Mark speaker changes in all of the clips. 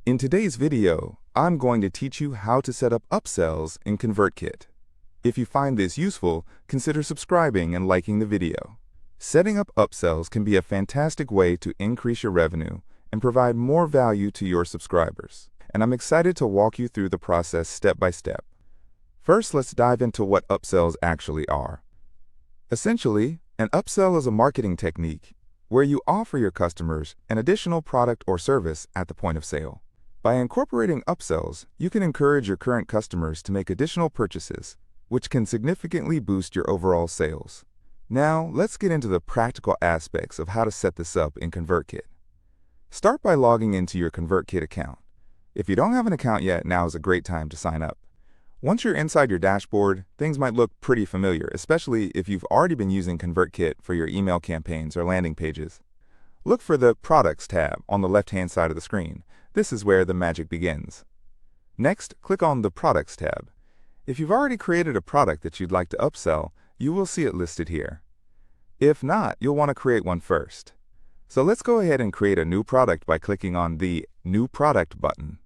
Speaker 1: In today's video, I'm going to teach you how to set up upsells in ConvertKit. If you find this useful, consider subscribing and liking the video. Setting up upsells can be a fantastic way to increase your revenue and provide more value to your subscribers. And I'm excited to walk you through the process step by step. First, let's dive into what upsells actually are. Essentially, an upsell is a marketing technique where you offer your customers an additional product or service at the point of sale. By incorporating upsells, you can encourage your current customers to make additional purchases, which can significantly boost your overall sales. Now, let's get into the practical aspects of how to set this up in ConvertKit. Start by logging into your ConvertKit account. If you don't have an account yet, now is a great time to sign up. Once you're inside your dashboard, things might look pretty familiar, especially if you've already been using ConvertKit for your email campaigns or landing pages. Look for the Products tab on the left-hand side of the screen. This is where the magic begins. Next, click on the Products tab. If you've already created a product that you'd like to upsell, you will see it listed here. If not, you'll want to create one first. So let's go ahead and create a new product by clicking on the New Product button.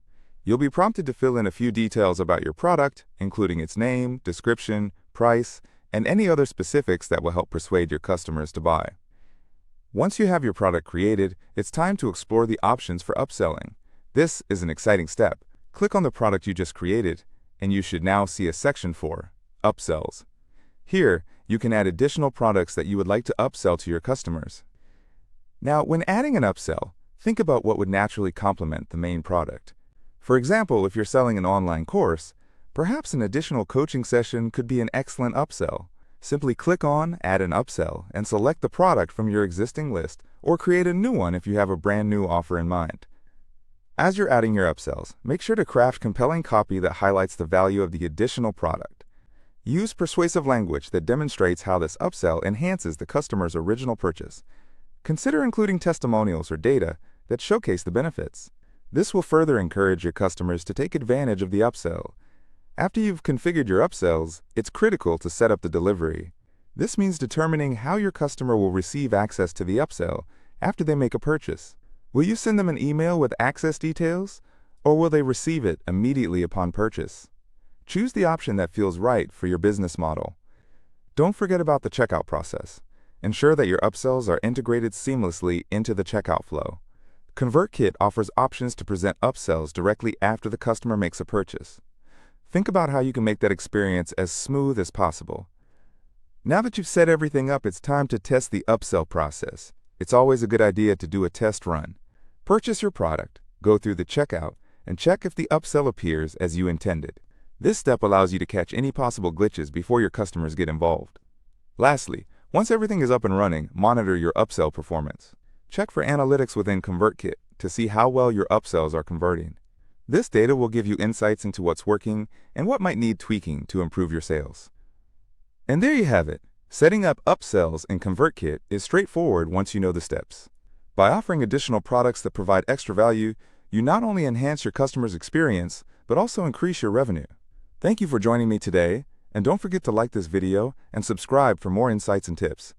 Speaker 1: You'll be prompted to fill in a few details about your product, including its name, description, price, and any other specifics that will help persuade your customers to buy. Once you have your product created, it's time to explore the options for upselling. This is an exciting step. Click on the product you just created, and you should now see a section for Upsells. Here, you can add additional products that you would like to upsell to your customers. Now, when adding an upsell, think about what would naturally complement the main product. For example, if you're selling an online course, perhaps an additional coaching session could be an excellent upsell. Simply click on Add an Upsell and select the product from your existing list, or create a new one if you have a brand new offer in mind. As you're adding your upsells, make sure to craft compelling copy that highlights the value of the additional product. Use persuasive language that demonstrates how this upsell enhances the customer's original purchase. Consider including testimonials or data that showcase the benefits. This will further encourage your customers to take advantage of the upsell. After you've configured your upsells, it's critical to set up the delivery. This means determining how your customer will receive access to the upsell after they make a purchase. Will you send them an email with access details, or will they receive it immediately upon purchase? Choose the option that feels right for your business model. Don't forget about the checkout process. Ensure that your upsells are integrated seamlessly into the checkout flow. ConvertKit offers options to present upsells directly after the customer makes a purchase. Think about how you can make that experience as smooth as possible. Now that you've set everything up, it's time to test the upsell process. It's always a good idea to do a test run. Purchase your product, go through the checkout, and check if the upsell appears as you intended. This step allows you to catch any possible glitches before your customers get involved. Lastly, once everything is up and running, monitor your upsell performance. Check for analytics within ConvertKit to see how well your upsells are converting. This data will give you insights into what's working and what might need tweaking to improve your sales. And there you have it. Setting up upsells in ConvertKit is straightforward once you know the steps. By offering additional products that provide extra value, you not only enhance your customer's experience, but also increase your revenue. Thank you for joining me today, and don't forget to like this video and subscribe for more insights and tips.